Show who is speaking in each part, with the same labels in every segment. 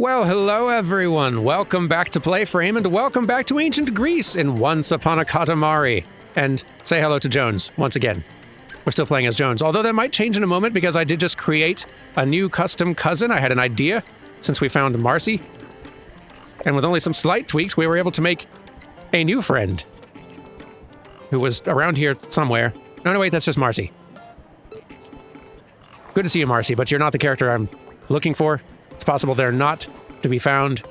Speaker 1: Well, hello everyone. Welcome back to PlayFrame and welcome back to ancient Greece in Once Upon a Katamari. And say hello to Jones once again. We're still playing as Jones, although that might change in a moment because I did just create a new custom cousin. I had an idea since we found Marcy. And with only some slight tweaks, we were able to make a new friend who was around here somewhere. No, wait, that's just Marcy. Good to see you, Marcy, but you're not the character I'm looking for. It's possible they're not to be found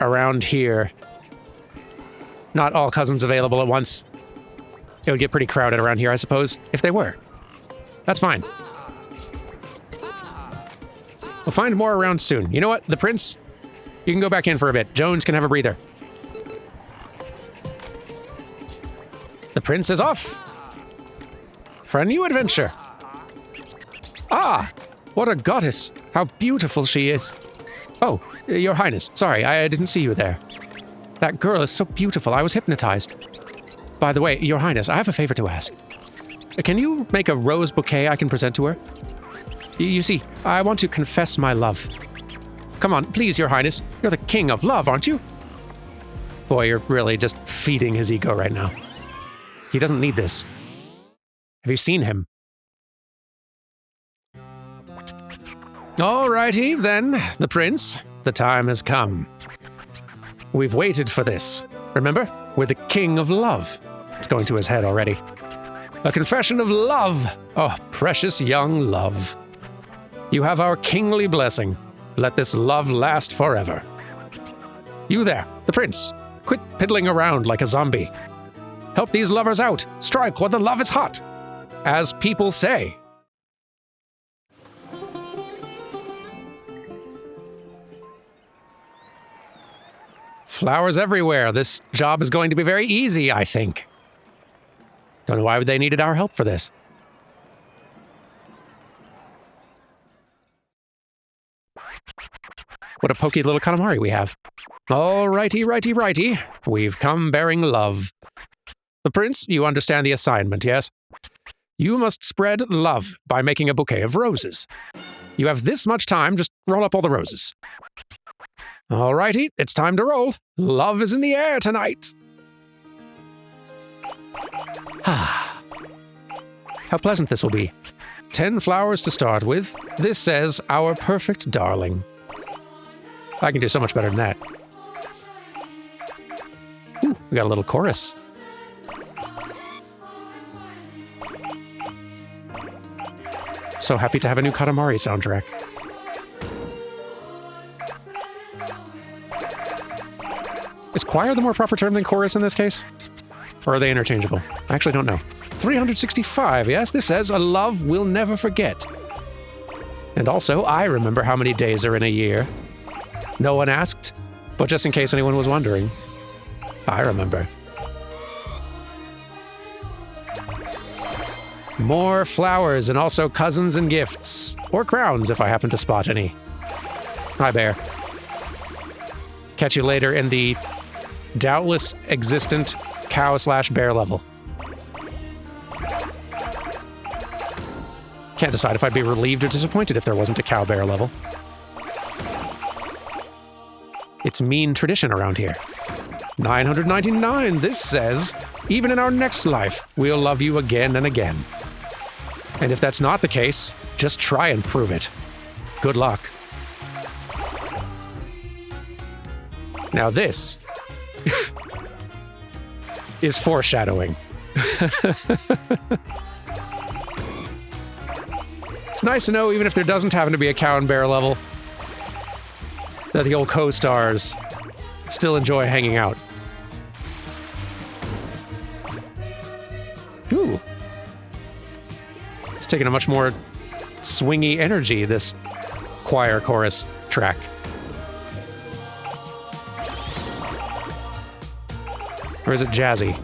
Speaker 1: around here. Not all cousins available at once. It would get pretty crowded around here, I suppose, if they were. That's fine. We'll find more around soon. You know what? The prince, you can go back in for a bit. Jones can have a breather. The prince is off for a new adventure. Ah, what a goddess. How beautiful she is. Oh, your highness. Sorry, I didn't see you there. That girl is so beautiful. I was hypnotized. By the way, your highness, I have a favor to ask. Can you make a rose bouquet I can present to her? You see, I want to confess my love. Come on, please, your highness. You're the king of love, aren't you? Boy, you're really just feeding his ego right now. He doesn't need this. Have you seen him? Alrighty, then, the prince. The time has come. We've waited for this. Remember? We're the king of love. It's going to his head already. A confession of love. Oh, precious young love. You have our kingly blessing. Let this love last forever. You there, the prince. Quit piddling around like a zombie. Help these lovers out. Strike while the love is hot. As people say. Flowers everywhere. This job is going to be very easy, I think. Don't know why they needed our help for this. What a pokey little Katamari we have. Alrighty, righty. We've come bearing love. The prince, you understand the assignment, yes? You must spread love by making a bouquet of roses. You have this much time, just roll up all the roses. Alrighty, it's time to roll. Love is in the air tonight. How pleasant this will be. 10 flowers to start with. This says, our perfect darling. I can do so much better than that. Ooh, we got a little chorus. So happy to have a new Katamari soundtrack. Is choir the more proper term than chorus in this case? Or are they interchangeable? I actually don't know. 365, yes, this says, a love we'll never forget. And also, I remember how many days are in a year. No one asked, but just in case anyone was wondering, I remember. More flowers and also cousins and gifts. Or crowns if I happen to spot any. Hi, bear. Catch you later in the doubtless existent cow/bear level. Can't decide if I'd be relieved or disappointed if there wasn't a cow-bear level. It's mean tradition around here. 999, this says, even in our next life, we'll love you again and again. And if that's not the case, just try and prove it. Good luck. Now this is foreshadowing. It's nice to know, even if there doesn't happen to be a cow and bear level, that the old co-stars still enjoy hanging out. Ooh. It's taking a much more swingy energy, this choir chorus track. Or is it jazzy?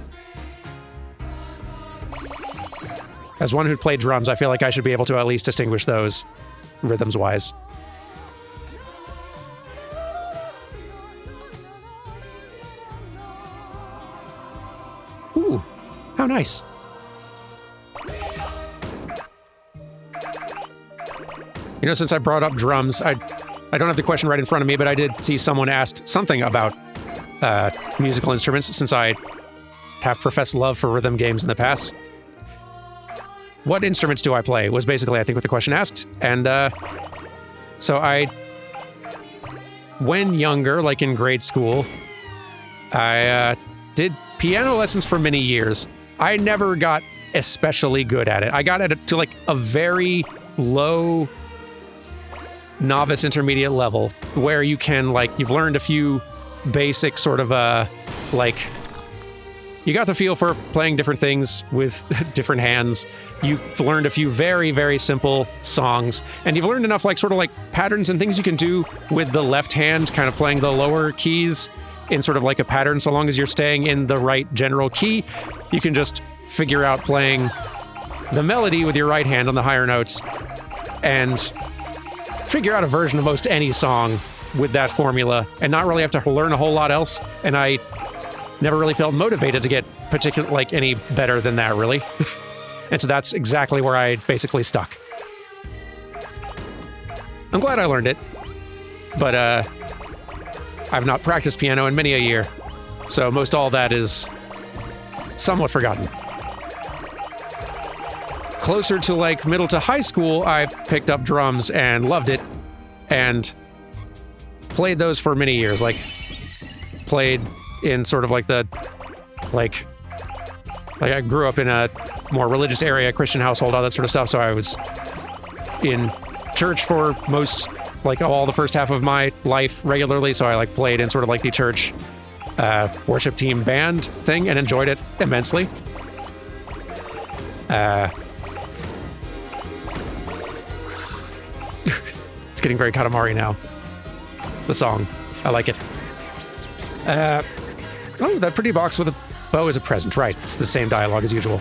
Speaker 1: As one who played drums, I feel like I should be able to at least distinguish those, rhythms-wise. Ooh, how nice. You know, since I brought up drums, I I don't have the question right in front of me, but I did see someone asked something about musical instruments, since I have professed love for rhythm games in the past. What instruments do I play was basically, I think, what the question asked. And so when younger, like in grade school, I did piano lessons for many years. I never got especially good at it. I got it to like a very low novice intermediate level where you can like, you've learned a few basic sort of like, you got the feel for playing different things with different hands. You've learned a few very, very simple songs, and you've learned enough like sort of like patterns and things you can do with the left hand, kind of playing the lower keys in sort of like a pattern. So long as you're staying in the right general key, you can just figure out playing the melody with your right hand on the higher notes and figure out a version of most any song with that formula and not really have to learn a whole lot else. And I never really felt motivated to get like any better than that, really. And so that's exactly where I basically stuck. I'm glad I learned it, but I've not practiced piano in many a year, so most all that is somewhat forgotten. Closer to like middle to high school, I picked up drums and loved it, and played those for many years. Like, played in sort of like the, like I grew up in a more religious area, Christian household, all that sort of stuff, so I was in church for most, like all the first half of my life regularly, so I like played in sort of like the church worship team band thing and enjoyed it immensely. It's getting very Katamari now. The song. I like it. Oh, that pretty box with a bow is a present. Right, it's the same dialogue as usual.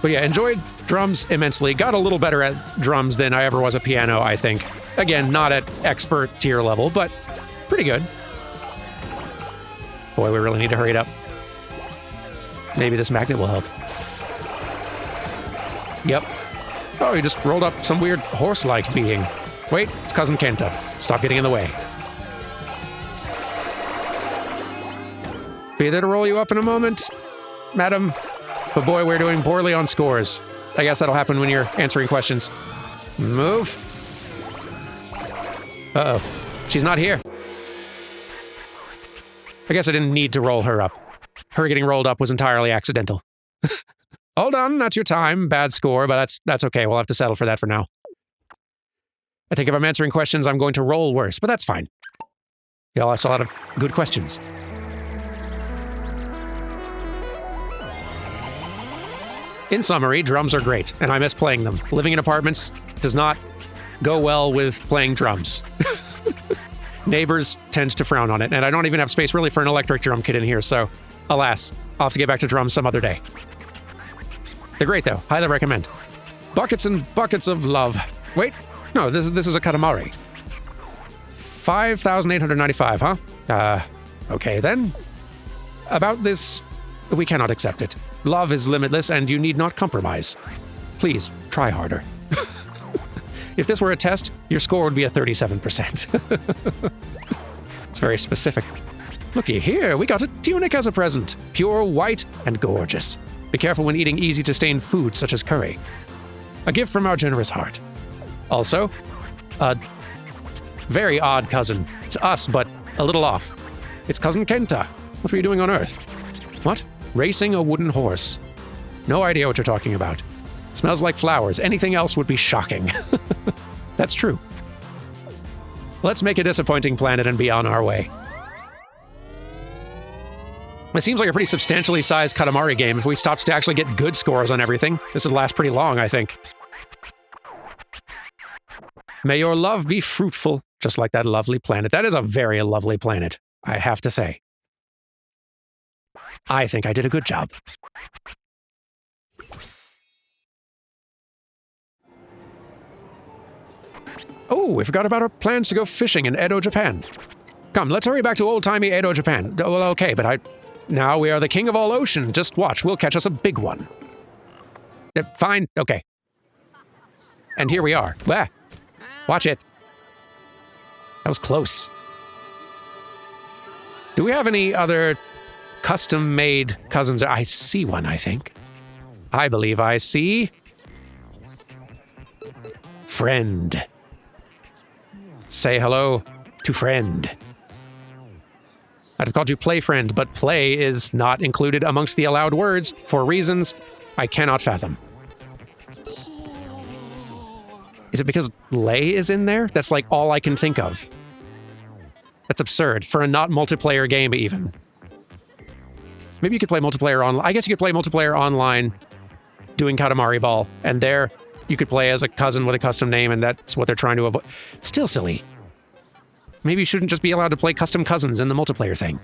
Speaker 1: But yeah, enjoyed drums immensely. Got a little better at drums than I ever was at piano, I think. Again, not at expert tier level, but pretty good. Boy, we really need to hurry it up. Maybe this magnet will help. Yep. Oh, he just rolled up some weird horse-like being. Wait, it's Cousin Kenta. Stop getting in the way. Be there to roll you up in a moment, madam. But boy, we're doing poorly on scores. I guess that'll happen when you're answering questions. Move. Uh-oh. She's not here. I guess I didn't need to roll her up. Her getting rolled up was entirely accidental. Hold on, that's your time. Bad score, but that's okay. We'll have to settle for that for now. I think if I'm answering questions, I'm going to roll worse, but that's fine. Y'all asked a lot of good questions. In summary, drums are great, and I miss playing them. Living in apartments does not go well with playing drums. Neighbors tend to frown on it, and I don't even have space really for an electric drum kit in here, so alas, I'll have to get back to drums some other day. They're great, though. Highly recommend. Buckets and buckets of love. Wait, no, this is a Katamari. 5,895, huh? Okay then. About this, we cannot accept it. Love is limitless, and you need not compromise. Please, try harder. If this were a test, your score would be a 37%. It's very specific. Looky here, we got a tunic as a present. Pure white and gorgeous. Be careful when eating easy-to-stain food such as curry. A gift from our generous heart. Also, a very odd cousin. It's us, but a little off. It's Cousin Kenta. What were you doing on Earth? What? Racing a wooden horse. No idea what you're talking about. Smells like flowers. Anything else would be shocking. That's true. Let's make a disappointing planet and be on our way. It seems like a pretty substantially sized Katamari game. If we stopped to actually get good scores on everything, this would last pretty long, I think. May your love be fruitful, just like that lovely planet. That is a very lovely planet, I have to say. I think I did a good job. Oh, we forgot about our plans to go fishing in Edo, Japan. Come, let's hurry back to old-timey Edo, Japan. Well, okay, but now we are the king of all ocean. Just watch, we'll catch us a big one. Fine, okay. And here we are. Bah. Watch it. That was close. Do we have any other custom-made cousins? I see one, I think. I believe I see... Friend. Say hello to friend. I'd have called you play friend, but play is not included amongst the allowed words for reasons I cannot fathom. Is it because lay is in there? That's like all I can think of. That's absurd for a not multiplayer game even. Maybe you could play multiplayer online. I guess you could play multiplayer online doing Katamari Ball, and there you could play as a cousin with a custom name, and that's what they're trying to avoid. Still silly. Maybe you shouldn't just be allowed to play custom cousins in the multiplayer thing.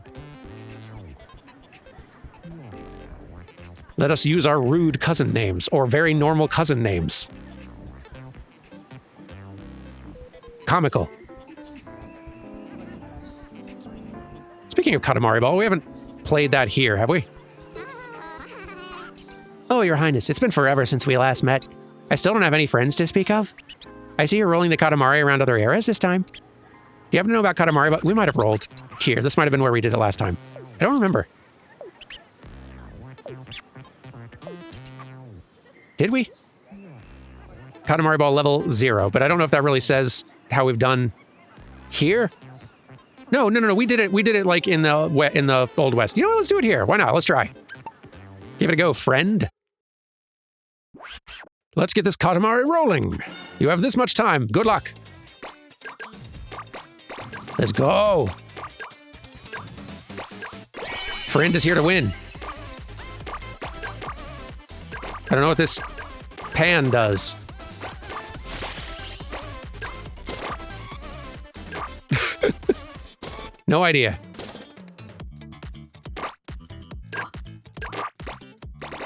Speaker 1: Let us use our rude cousin names, or very normal cousin names. Comical. Speaking of Katamari Ball, we haven't played that here, have we? Oh, Your Highness, it's been forever since we last met. I still don't have any friends to speak of. I see you're rolling the Katamari around other eras this time. Do you happen to know about Katamari? But we might have rolled here. This might have been where we did it last time. I don't remember. Did we? Katamari Ball level 0, but I don't know if that really says how we've done here. No. We did it like in the Old West. You know what? Let's do it here. Why not? Let's try. Give it a go, friend. Let's get this Katamari rolling. You have this much time. Good luck. Let's go. Friend is here to win. I don't know what this pan does. No idea.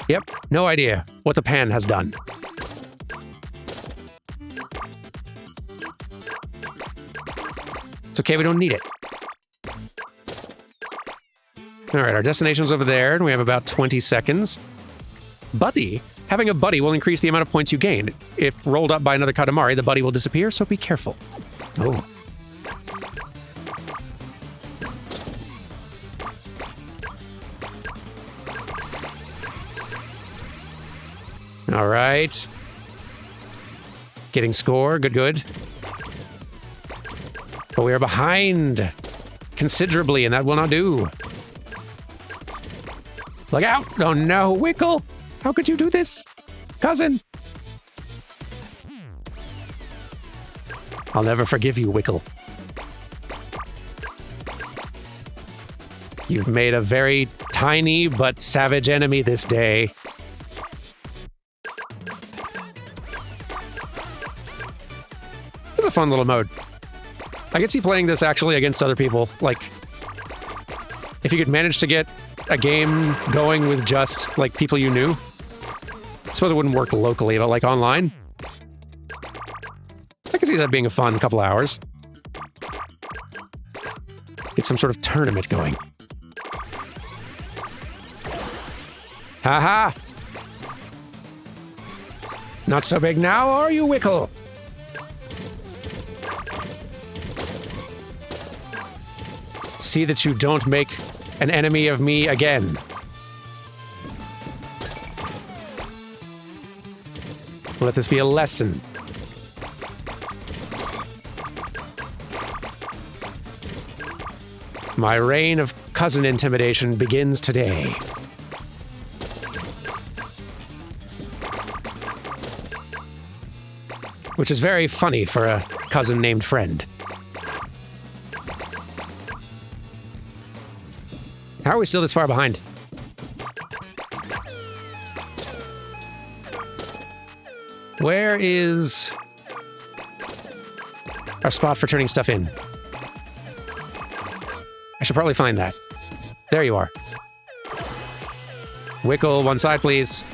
Speaker 1: Yep, no idea what the pan has done. It's okay, we don't need it. All right, our destination's over there, and we have about 20 seconds. Buddy. Having a buddy will increase the amount of points you gain. If rolled up by another Katamari, the buddy will disappear, so be careful. Oh. All right. Getting score. Good. But we are behind considerably, and that will not do. Look out! Oh no, Wickle! How could you do this? Cousin! I'll never forgive you, Wickle. You've made a very tiny but savage enemy this day. It's a fun little mode. I could see playing this actually against other people. Like, if you could manage to get a game going with just, like, people you knew. I suppose it wouldn't work locally, but, like, online. I could see that being a fun couple hours. Get some sort of tournament going. Ha-ha! Not so big now, are you, Wickle? See that you don't make an enemy of me again. Let this be a lesson. My reign of cousin intimidation begins today. Which is very funny for a cousin named Friend. How are we still this far behind? Where is our spot for turning stuff in? I should probably find that. There you are. Wickle, one side, please.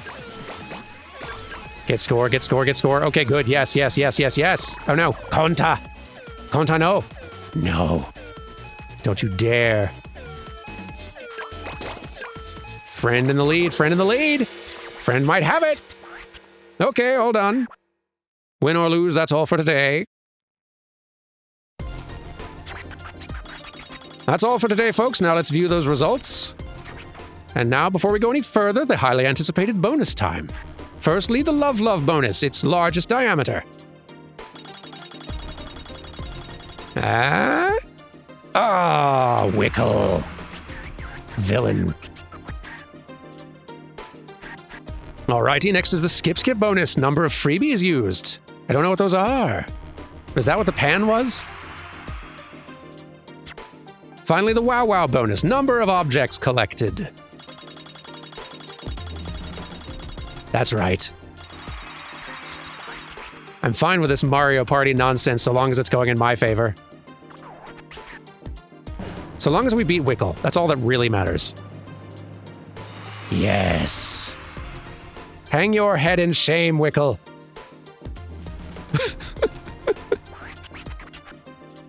Speaker 1: Get score, get score, get score. Okay, good. Yes. Oh no. Konta. Konta, no. No. Don't you dare. Friend in the lead, friend in the lead. Friend might have it. Okay, hold on. Win or lose, that's all for today. That's all for today, folks. Now let's view those results. And now, before we go any further, the highly anticipated bonus time. Firstly, the Love Love bonus, its largest diameter. Wickle. Villain. Alrighty, next is the Skip Skip bonus, number of freebies used. I don't know what those are. Is that what the pan was? Finally, the Wow Wow bonus, number of objects collected. That's right. I'm fine with this Mario Party nonsense so long as it's going in my favor. So long as we beat Wickle, that's all that really matters. Yes. Hang your head in shame, Wickle.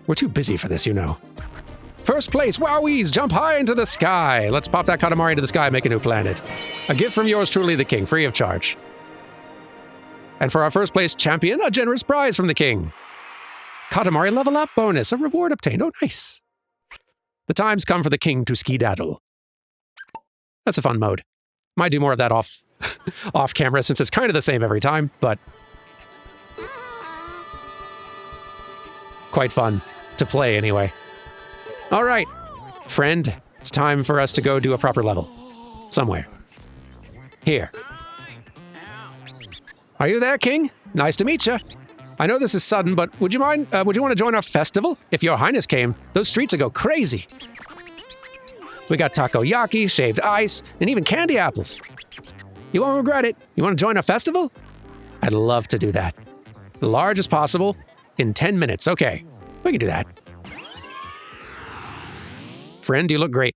Speaker 1: We're too busy for this, you know. First place, wowies, jump high into the sky. Let's pop that Katamari into the sky and make a new planet. A gift from yours truly, the king, free of charge. And for our first place champion, a generous prize from the king. Katamari level up bonus, a reward obtained. Oh, nice. The time's come for the king to ski-daddle. That's a fun mode. Might do more of that off camera since it's kind of the same every time, but quite fun to play anyway. All right, friend, it's time for us to go do a proper level. Somewhere. Here. Are you there, King? Nice to meet you. I know this is sudden, but would you want to join our festival? If your highness came, those streets would go crazy. We got takoyaki, shaved ice, and even candy apples. You won't regret it. You want to join our festival? I'd love to do that. Large as possible, in 10 minutes. Okay, we can do that. Friend, you look great.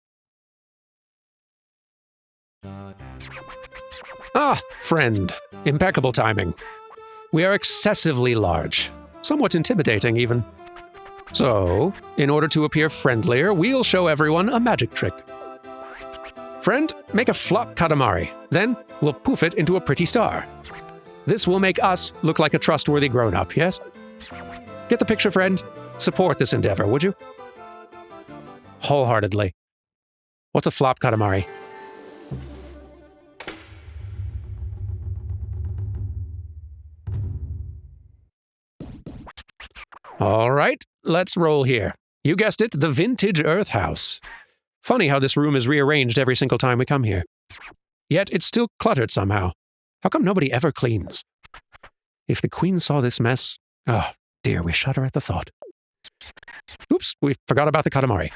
Speaker 1: Ah, friend. Impeccable timing. We are excessively large. Somewhat intimidating, even. So, in order to appear friendlier, we'll show everyone a magic trick. Friend, make a flop Katamari. Then, we'll poof it into a pretty star. This will make us look like a trustworthy grown-up, yes? Get the picture, friend? Support this endeavor, would you? Wholeheartedly. What's a flop Katamari? All right, let's roll here. You guessed it, the vintage Earth House. Funny how this room is rearranged every single time we come here. Yet it's still cluttered somehow. How come nobody ever cleans? If the queen saw this mess, oh dear, we shudder at the thought. Oops, we forgot about the Katamari.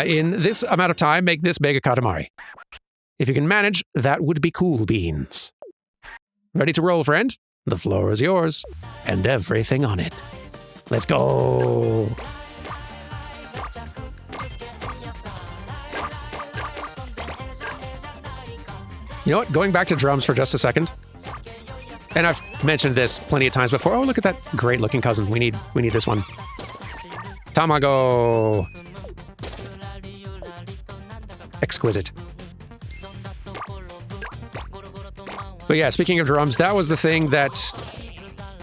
Speaker 1: In this amount of time, make this big a Katamari. If you can manage, that would be cool beans. Ready to roll, friend? The floor is yours, and everything on it. Let's go! You know what? Going back to drums for just a second. And I've mentioned this plenty of times before. Oh, look at that great-looking cousin. We need this one. Tamago! Exquisite. But yeah, speaking of drums, that was the thing that...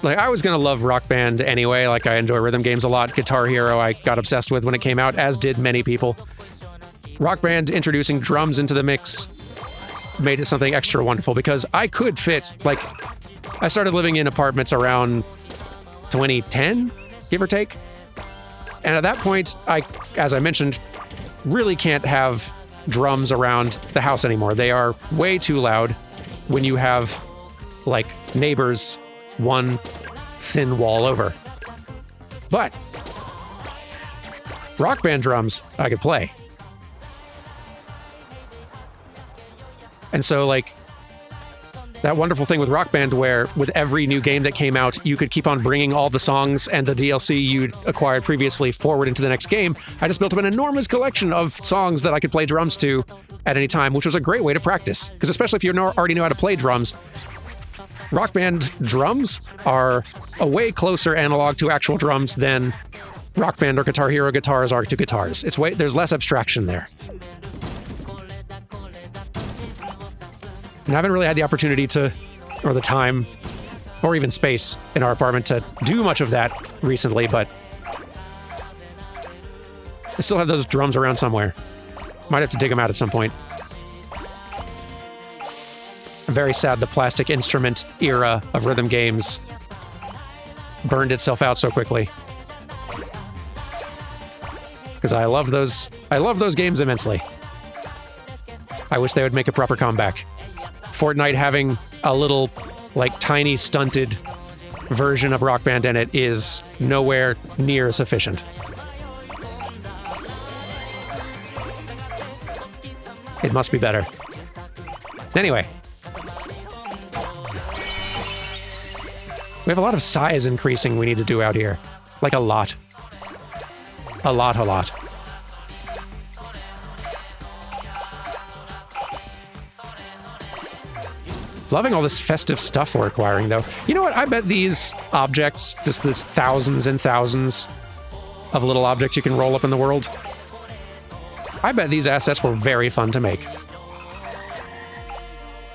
Speaker 1: Like, I was gonna love Rock Band anyway. Like, I enjoy rhythm games a lot. Guitar Hero I got obsessed with when it came out, as did many people. Rock Band introducing drums into the mix made it something extra wonderful because I could fit, like, I started living in apartments around 2010, give or take. And at that point, as I mentioned, really can't have drums around the house anymore. They are way too loud when you have, like, neighbors one thin wall over. But Rock Band drums, I could play. And so, like, that wonderful thing with Rock Band where with every new game that came out, you could keep on bringing all the songs and the DLC you'd acquired previously forward into the next game. I just built up an enormous collection of songs that I could play drums to at any time, which was a great way to practice. Because especially if you already know how to play drums, Rock Band drums are a way closer analog to actual drums than Rock Band or Guitar Hero guitars are to guitars. There's less abstraction there. And I haven't really had the opportunity to, or the time, or even space in our apartment to do much of that recently, but I still have those drums around somewhere. Might have to dig them out at some point. I'm very sad the plastic instrument era of rhythm games burned itself out so quickly. Because I love those games immensely. I wish they would make a proper comeback. Fortnite having a little, like, tiny stunted version of Rock Band in it is nowhere near sufficient. It must be better. Anyway. We have a lot of size increasing we need to do out here. Like a lot. A lot. Loving all this festive stuff we're acquiring, though. You know what? I bet these objects, just this thousands and thousands of little objects you can roll up in the world, I bet these assets were very fun to make.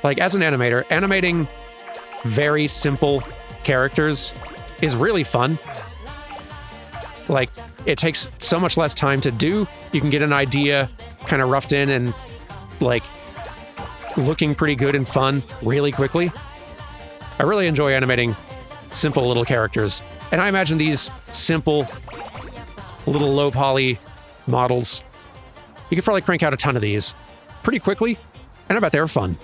Speaker 1: Like, as an animator, animating very simple characters is really fun. Like, it takes so much less time to do. You can get an idea kind of roughed in and, like, looking pretty good and fun really quickly. I really enjoy animating simple little characters. And I imagine these simple, little low poly models, you could probably crank out a ton of these pretty quickly, and I bet they were fun.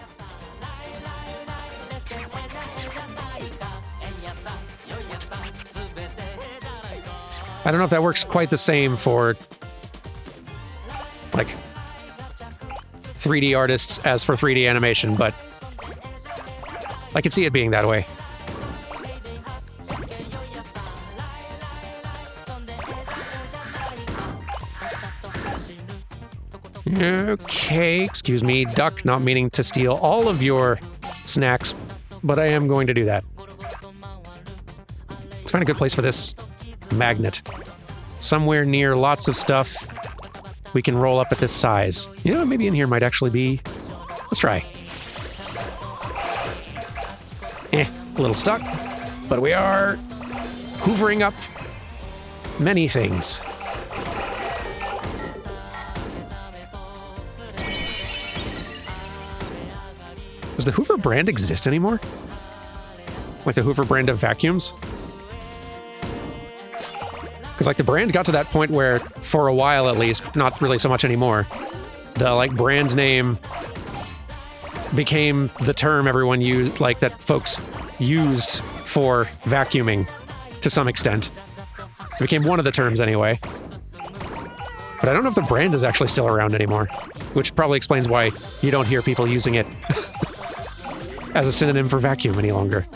Speaker 1: I don't know if that works quite the same for, like, 3D artists as for 3D animation, but I could see it being that way. Okay, excuse me, duck, not meaning to steal all of your snacks, but I am going to do that. Let's find a good place for this magnet. Somewhere near lots of stuff we can roll up at this size. You know, maybe in here might actually be... Let's try. A little stuck, but we are hoovering up many things. Does the Hoover brand exist anymore? Like the Hoover brand of vacuums? Because, like, the brand got to that point where, for a while at least, not really so much anymore, the, like, brand name became the term everyone used, like, that folks used for vacuuming to some extent. It became one of the terms anyway. But I don't know if the brand is actually still around anymore, which probably explains why you don't hear people using it as a synonym for vacuum any longer.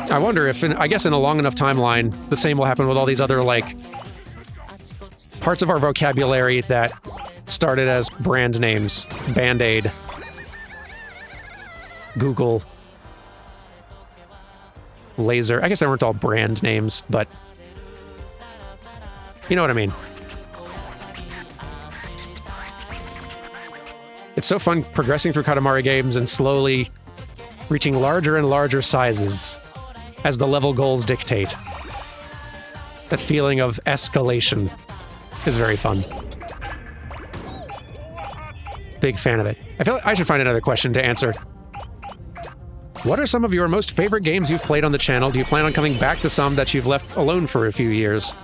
Speaker 1: I wonder if, I guess in a long enough timeline, the same will happen with all these other, like, parts of our vocabulary that started as brand names. Band-Aid. Google. Laser. I guess they weren't all brand names, but you know what I mean. It's so fun progressing through Katamari games and slowly reaching larger and larger sizes as the level goals dictate. That feeling of escalation is very fun. Big fan of it. I feel like I should find another question to answer. What are some of your most favorite games you've played on the channel? Do you plan on coming back to some that you've left alone for a few years?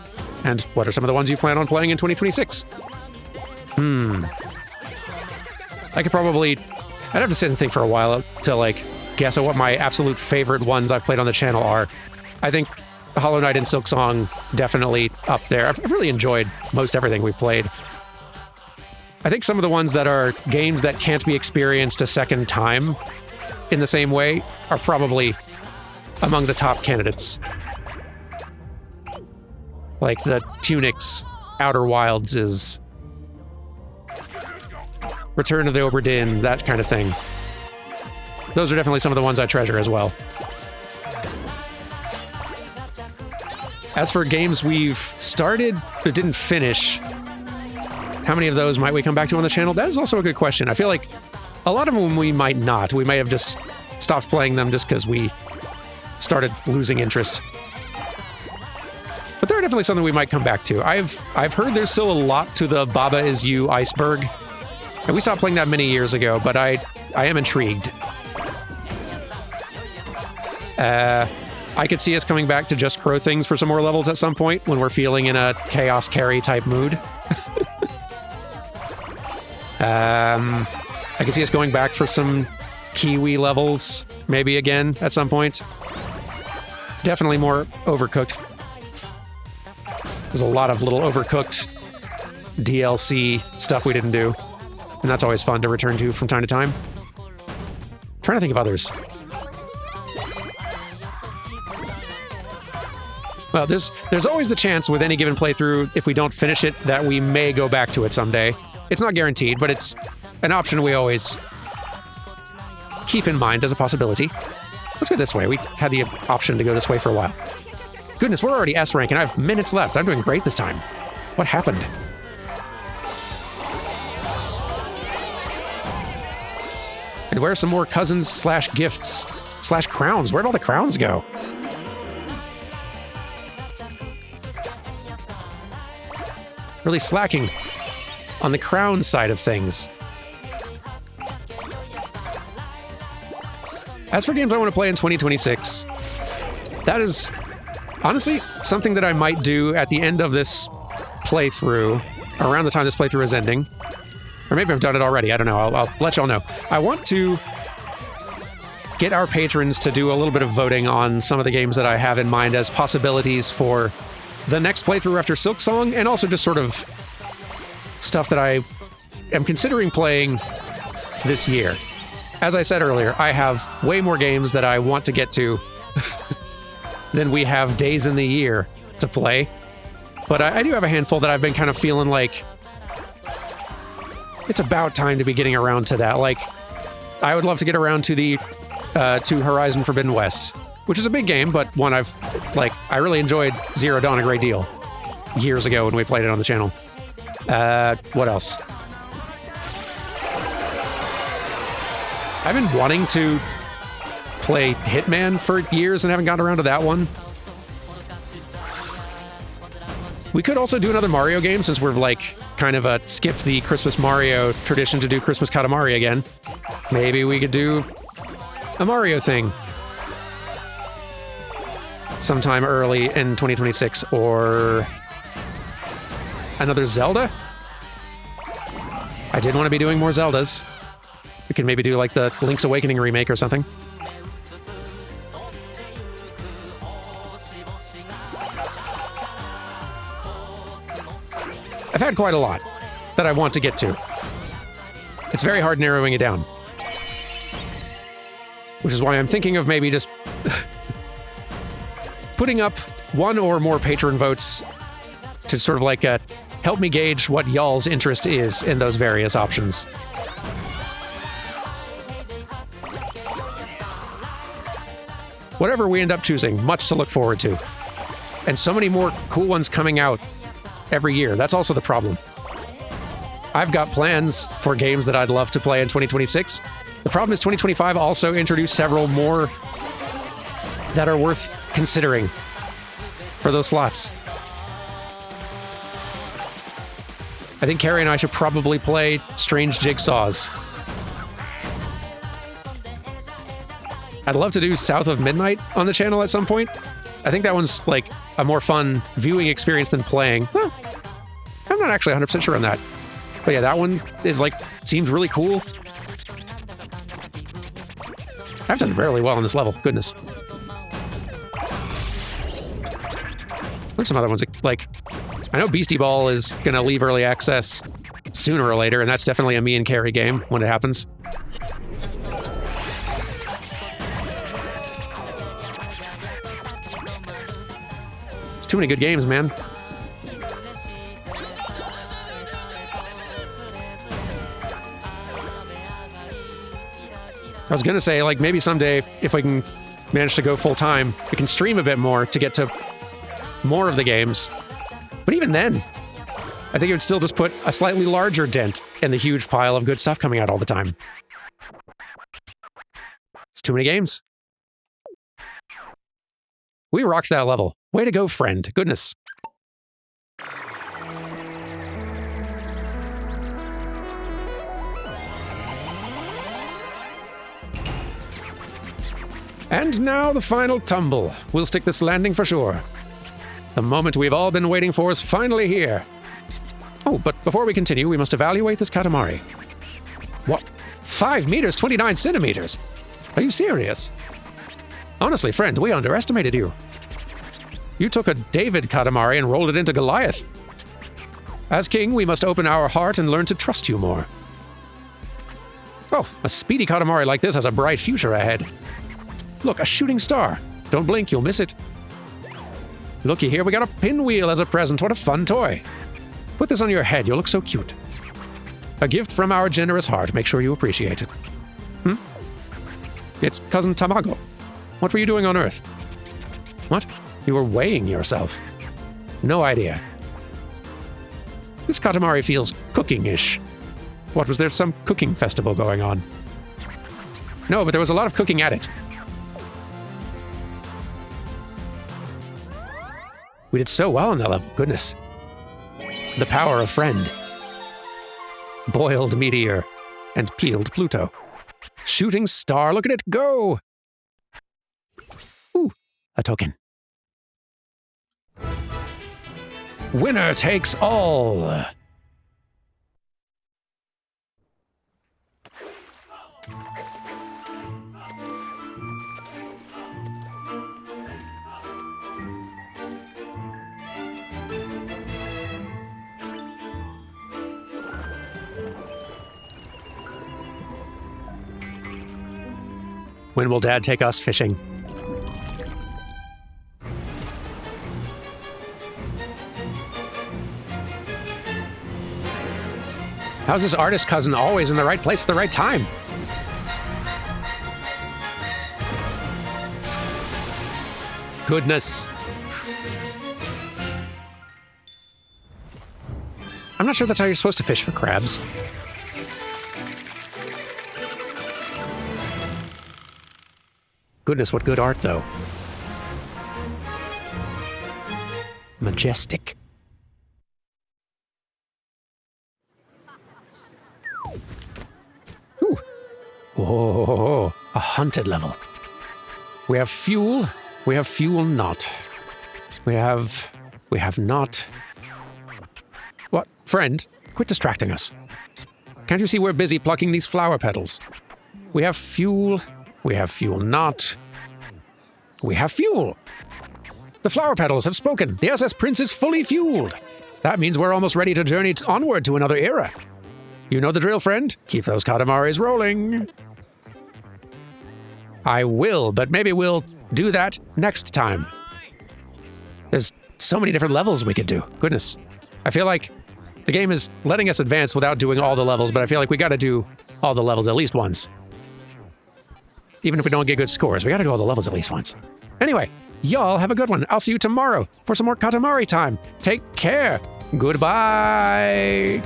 Speaker 1: And what are some of the ones you plan on playing in 2026? I could probably... I'd have to sit and think for a while to, like, guess at what my absolute favorite ones I've played on the channel are. I think Hollow Knight and Silksong definitely up there. I've really enjoyed most everything we've played. I think some of the ones that are games that can't be experienced a second time in the same way are probably among the top candidates. Like the Tunics, Outer Wilds is... Return of the Obra Dinn, that kind of thing. Those are definitely some of the ones I treasure as well. As for games we've started but didn't finish, how many of those might we come back to on the channel? That is also a good question. I feel like A lot of them we might not. We may have just stopped playing them just because we started losing interest. But they're definitely something we might come back to. I've heard there's still a lot to the Baba Is You iceberg. And we stopped playing that many years ago, but I am intrigued. I could see us coming back to just Crow Things for some more levels at some point when we're feeling in a Chaos Carrie type mood. I could see us going back for some Kiwi levels, maybe again at some point. Definitely more Overcooked. There's a lot of little Overcooked DLC stuff we didn't do, and that's always fun to return to from time to time. Trying to think of others. Well, there's always the chance with any given playthrough, if we don't finish it, that we may go back to it someday. It's not guaranteed, but it's an option we always keep in mind as a possibility. Let's go this way. We had the option to go this way for a while. Goodness, we're already S rank and I have minutes left. I'm doing great this time. What happened? And where's some more cousins slash gifts slash crowns? Where'd all the crowns go? Really slacking on the crown side of things. As for games I want to play in 2026, that is honestly something that I might do at the end of this playthrough, around the time this playthrough is ending. Or maybe I've done it already, I don't know, I'll let y'all know. I want to get our patrons to do a little bit of voting on some of the games that I have in mind as possibilities for the next playthrough after Silksong, and also just sort of stuff that I am considering playing this year. As I said earlier, I have way more games that I want to get to than we have days in the year to play. But I do have a handful that I've been kind of feeling like it's about time to be getting around to that. Like, I would love to get around to the to Horizon Forbidden West, which is a big game, but one I really enjoyed Zero Dawn a great deal years ago when we played it on the channel. What else? I've been wanting to play Hitman for years and haven't gotten around to that one. We could also do another Mario game since we're kind of skipped the Christmas Mario tradition to do Christmas Katamari again. Maybe we could do a Mario thing sometime early in 2026, or another Zelda. I did want to be doing more Zeldas. We could maybe do like the Link's Awakening remake or something. I've had quite a lot that I want to get to. It's very hard narrowing it down. Which is why I'm thinking of maybe just putting up one or more patron votes to sort of help me gauge what y'all's interest is in those various options. Whatever we end up choosing, much to look forward to. And so many more cool ones coming out every year. That's also the problem. I've got plans for games that I'd love to play in 2026. The problem is 2025 also introduced several more that are worth considering for those slots. I think Carrie and I should probably play Strange Jigsaws. I'd love to do South of Midnight on the channel at some point. I think that one's a more fun viewing experience than playing. I'm not actually 100% sure on that. But yeah, that one is seems really cool. I've done fairly well on this level, goodness. There's some other ones I know Beastie Ball is gonna leave early access sooner or later, and that's definitely a me and Carrie game when it happens. Too many good games, man. I was gonna say, maybe someday, if we can manage to go full-time, we can stream a bit more to get to more of the games. But even then, I think it would still just put a slightly larger dent in the huge pile of good stuff coming out all the time. Too many games? We rocked that level. Way to go, friend. Goodness. And now the final tumble. We'll stick this landing for sure. The moment we've all been waiting for is finally here. Oh, but before we continue, we must evaluate this Katamari. What? 5 meters, 29 centimeters? Are you serious? Honestly, friend, we underestimated you. You took a David Katamari and rolled it into Goliath. As king, we must open our heart and learn to trust you more. Oh, a speedy Katamari like this has a bright future ahead. Look, a shooting star. Don't blink, you'll miss it. Looky here, we got a pinwheel as a present. What a fun toy. Put this on your head, you'll look so cute. A gift from our generous heart. Make sure you appreciate it. It's Cousin Tamago. What were you doing on Earth? What? You were weighing yourself. No idea. This Katamari feels cooking-ish. What, was there some cooking festival going on? No, but there was a lot of cooking at it. We did so well on that level, goodness. The power of friend. Boiled meteor and peeled Pluto. Shooting star, look at it go! Ooh, a token. Winner takes all. When will Dad take us fishing? How's this artist cousin always in the right place at the right time? Goodness. I'm not sure that's how you're supposed to fish for crabs. Goodness, what good art, though. Majestic. Ooh. Whoa, a haunted level. We have fuel not. We have not. What? Friend, quit distracting us. Can't you see we're busy plucking these flower petals? We have fuel not. We have fuel. The flower petals have spoken. The SS Prince is fully fueled. That means we're almost ready to journey onward to another era. You know the drill, friend. Keep those Katamaris rolling. I will, but maybe we'll do that next time. There's so many different levels we could do. Goodness. I feel like the game is letting us advance without doing all the levels, but I feel like we gotta do all the levels at least once. Even if we don't get good scores, we gotta do all the levels at least once. Anyway, y'all have a good one. I'll see you tomorrow for some more Katamari time. Take care. Goodbye.